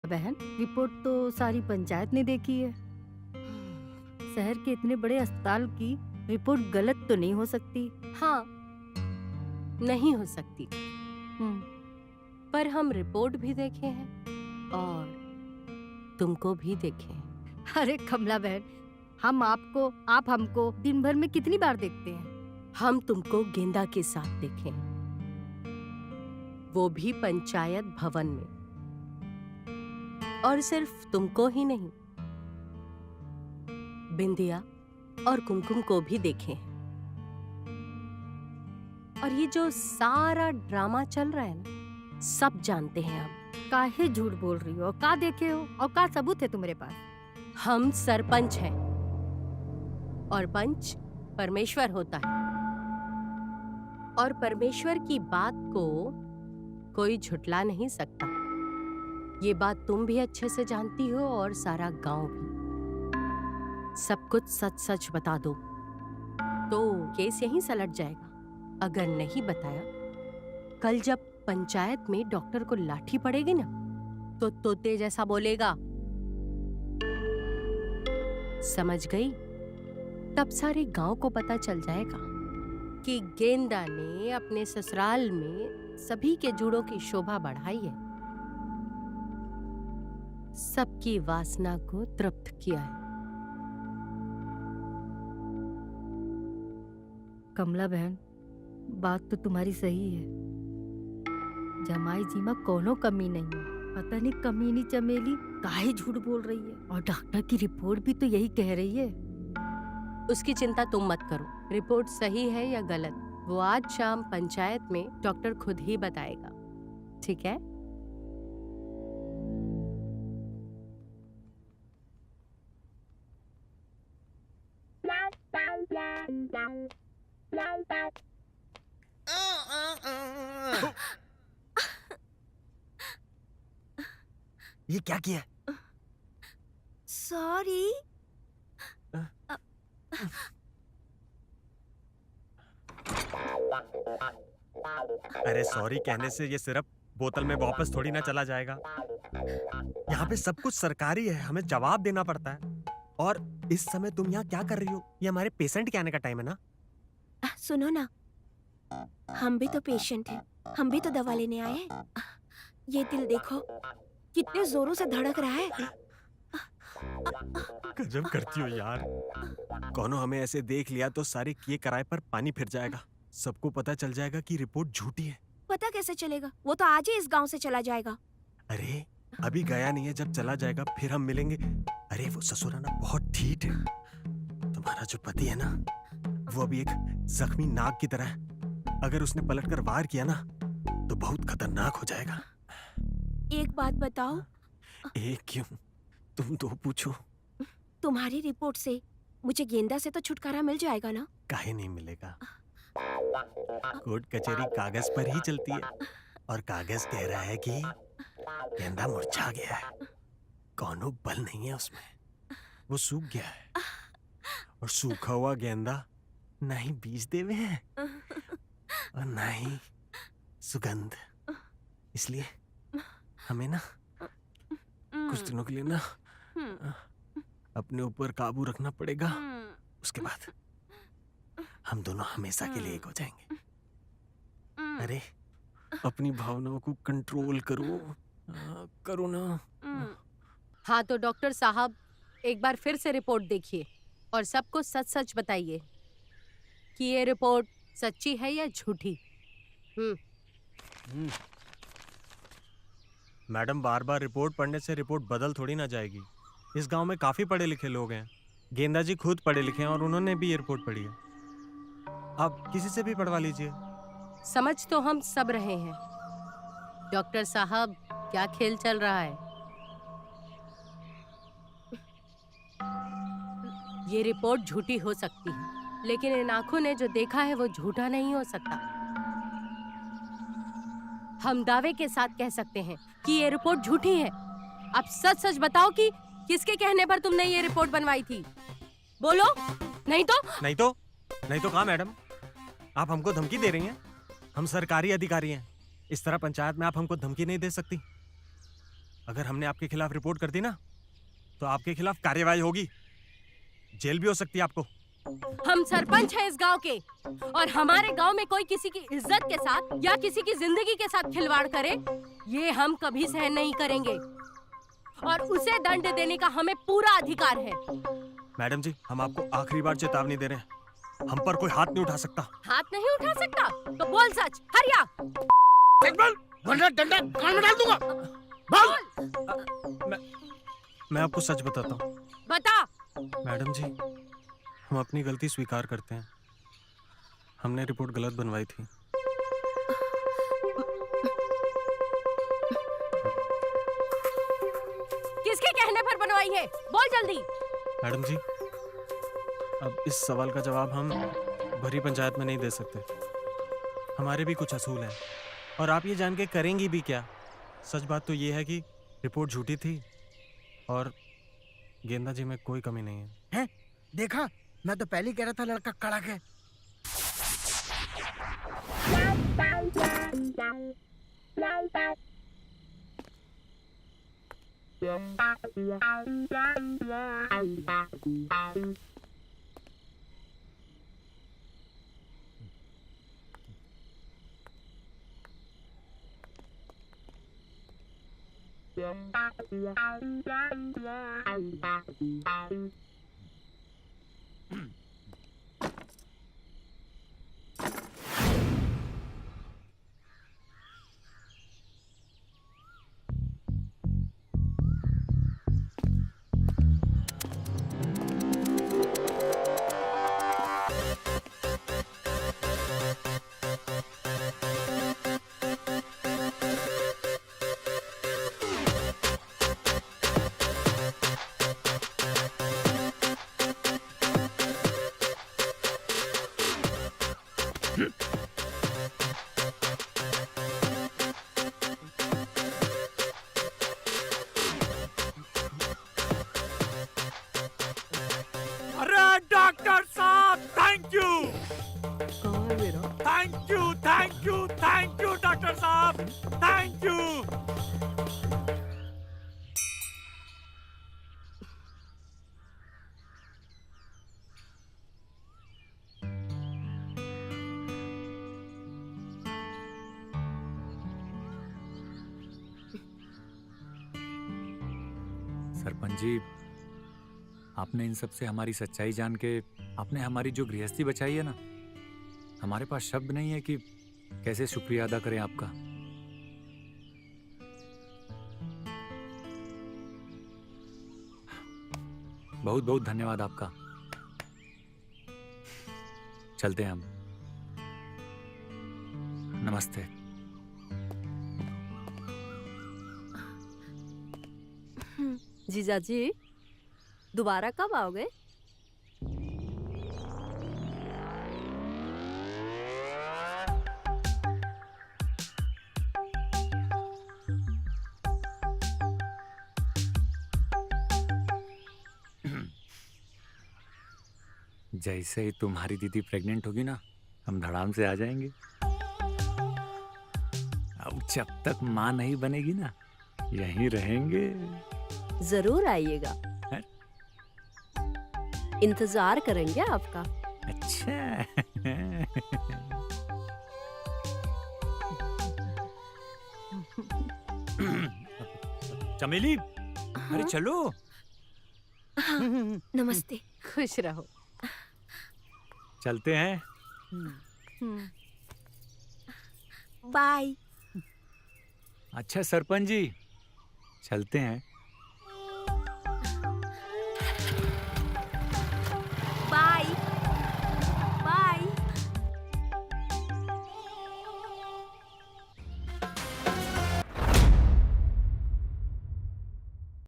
बहन, रिपोर्ट तो सारी पंचायत ने देखी है। शहर के इतने बड़े अस्पताल की रिपोर्ट गलत तो नहीं हो सकती। हाँ, नहीं हो सकती। पर हम रिपोर्ट भी देखे हैं और तुमको भी देखे हैं। अरे कमला बहन, हम आपको, आप हमको दिन भर में कितनी बार देखते हैं? हम तुमको गेंदा के साथ देखे हैं, वो भी पंचायत भवन में। और सिर्फ तुमको ही नहीं, बिंदिया और कुमकुम को भी देखे हैं। और ये जो सारा ड्रामा चल रहा है ना, सब जानते हैं हम। काहे झूठ बोल रही हो? का देखे हो और का सबूत है तुम्हारे पास? हम सरपंच हैं और पंच परमेश्वर होता है, और परमेश्वर की बात को कोई झुठला नहीं सकता। ये बात तुम भी अच्छे से जानती हो और सारा गांव भी। सब कुछ सच सच बता दो तो केस यहीं सलट जाएगा। अगर नहीं बताया, कल जब पंचायत में डॉक्टर को लाठी पड़ेगी ना, तो तोते जैसा बोलेगा। समझ गई? तब सारे गांव को पता चल जाएगा कि गेंदा ने अपने ससुराल में सभी के जुड़ों की शोभा बढ़ाई है, सबकी वासना को तृप्त किया है। कमला बहन, बात तो तुम्हारी सही है। जमाई जी में कोनो कमी नहीं है। पता नहीं कमीनी चमेली काहे झूठ बोल रही है, और डॉक्टर की रिपोर्ट भी तो यही कह रही है। उसकी चिंता तुम मत करो। रिपोर्ट सही है या गलत, वो आज शाम पंचायत में डॉक्टर खुद ही बताएगा। ठीक है? ये क्या किया? सॉरी। अरे सॉरी कहने से ये सिर्फ बोतल में वापस थोड़ी ना चला जाएगा। यहाँ पे सब कुछ सरकारी है, हमें जवाब देना पड़ता है। और इस समय तुम यहाँ क्या कर रही हो? ये हमारे पेशेंट के आने का टाइम है ना। सुनो ना, हम भी तो पेशेंट हैं, हम भी तो दवा लेने आए हैं। ये दिल देखो कितने जोरों से धड़क रहा है। गजब करती हो यार। कौनो हमें ऐसे देख लिया तो सारे किए कराए पर पानी फिर जाएगा। सबको पता चल जाएगा कि रिपोर्ट झूठी है। पता कैसे चलेगा? वो तो आज ही इस गांव से चला जाएगा। अरे अभी गया नहीं है, जब चला जाएगा फिर हम मिलेंगे। अरे वो ससुराना बहुत ठीक है। तुम्हारा जो पति है ना, वो अभी एक जख्मी नाग की तरह है। अगर उसने पलटकर वार किया ना तो बहुत खतरनाक हो जाएगा। एक बात बताओ। एक क्यों, तुम दो पूछो। तुम्हारी रिपोर्ट से मुझे गेंदा से तो छुटकारा मिल जाएगा ना? काहे नहीं मिलेगा? कोर्ट कचहरी कागज पर ही चलती है, और कागज कह रहा है कि गेंदा मुरझा गया है। कौनो बल नहीं है उसमें, वो सूख गया है। और सूखा हुआ गेंदा ना ही बीज देवे हैं और ना ही सुगंध। इसलिए हमें ना कुछ दिनों के लिए ना अपने ऊपर काबू रखना पड़ेगा। उसके बाद हम दोनों हमेशा के लिए एक हो जाएंगे। अरे अपनी भावनाओं को कंट्रोल करो, करो ना। हाँ तो डॉक्टर साहब, एक बार फिर से रिपोर्ट देखिए और सबको सच सच बताइए कि ये रिपोर्ट सच्ची है या झूठी। मैडम, बार बार रिपोर्ट पढ़ने से रिपोर्ट बदल थोड़ी ना जाएगी। इस गांव में काफी पढ़े लिखे लोग हैं। गेंदा जी खुद पढ़े लिखे हैं और उन्होंने भी ये रिपोर्ट पढ़ी है। आप किसी से भी पढ़वा लीजिए। समझ तो हम सब रहे हैं डॉक्टर साहब, क्या खेल चल रहा है। ये रिपोर्ट झूठी हो सकती है, लेकिन इन आंखों ने जो देखा है वो झूठा नहीं हो सकता। हम दावे के साथ कह सकते हैं कि ये रिपोर्ट झूठी है। अब सच सच बताओ कि किसके कहने पर तुमने ये रिपोर्ट बनवाई थी? बोलो। नहीं तो कहा मैडम? आप हमको धमकी दे रही हैं? हम सरकारी अधिकारी हैं। इस तरह पंचायत में आप हमको धमकी नहीं दे सकती। अगर हमने आपके खिलाफ रिपोर्ट कर दी ना तो आपके खिलाफ कार्यवाही होगी, जेल भी हो सकती है आपको। हम सरपंच हैं इस गांव के, और हमारे गांव में कोई किसी की इज्जत के साथ या किसी की जिंदगी के साथ खिलवाड़ करे, ये हम कभी सहन नहीं करेंगे, और उसे दंड देने का हमें पूरा अधिकार है। मैडम जी, हम आपको आखिरी बार चेतावनी दे रहे हैं, हम पर कोई हाथ नहीं उठा सकता। हाथ नहीं उठा सकता तो बोल सच, हरिया। वरना डंडा कान में डाल दूंगा। बोल। मैं आपको सच बताता हूँ। बता। मैडम जी, हम अपनी गलती स्वीकार करते हैं, हमने रिपोर्ट गलत बनवाई थी। किसके कहने पर बनवाई है, बोल जल्दी। मैडम जी, अब इस सवाल का जवाब हम भरी पंचायत में नहीं दे सकते, हमारे भी कुछ असूल हैं, और आप ये जान के करेंगी भी क्या। सच बात तो ये है कि रिपोर्ट झूठी थी और गेंदा जी में कोई कमी नहीं है। हैं? देखा, मैं तो पहले ही कह रहा था लड़का कड़क है। अरे डॉक्टर साहब, थैंक यू डॉक्टर साहब, थैंक यू। सरपंच जी, आपने इन सब से हमारी सच्चाई जान के आपने हमारी जो गृहस्थी बचाई है ना, हमारे पास शब्द नहीं है कि कैसे शुक्रिया अदा करें आपका। बहुत बहुत धन्यवाद आपका। चलते हैं हम। नमस्ते। जीजाजी, दोबारा कब आओगे? जैसे ही तुम्हारी दीदी प्रेग्नेंट होगी ना, हम धड़ाम से आ जाएंगे। अब जब तक माँ नहीं बनेगी ना, यहीं रहेंगे। जरूर आइएगा, है? इंतजार करेंगे आपका। अच्छा। चमेली, अरे चलो। हाँ, नमस्ते। खुश रहो। चलते हैं। बाय। अच्छा सरपंच जी, चलते हैं।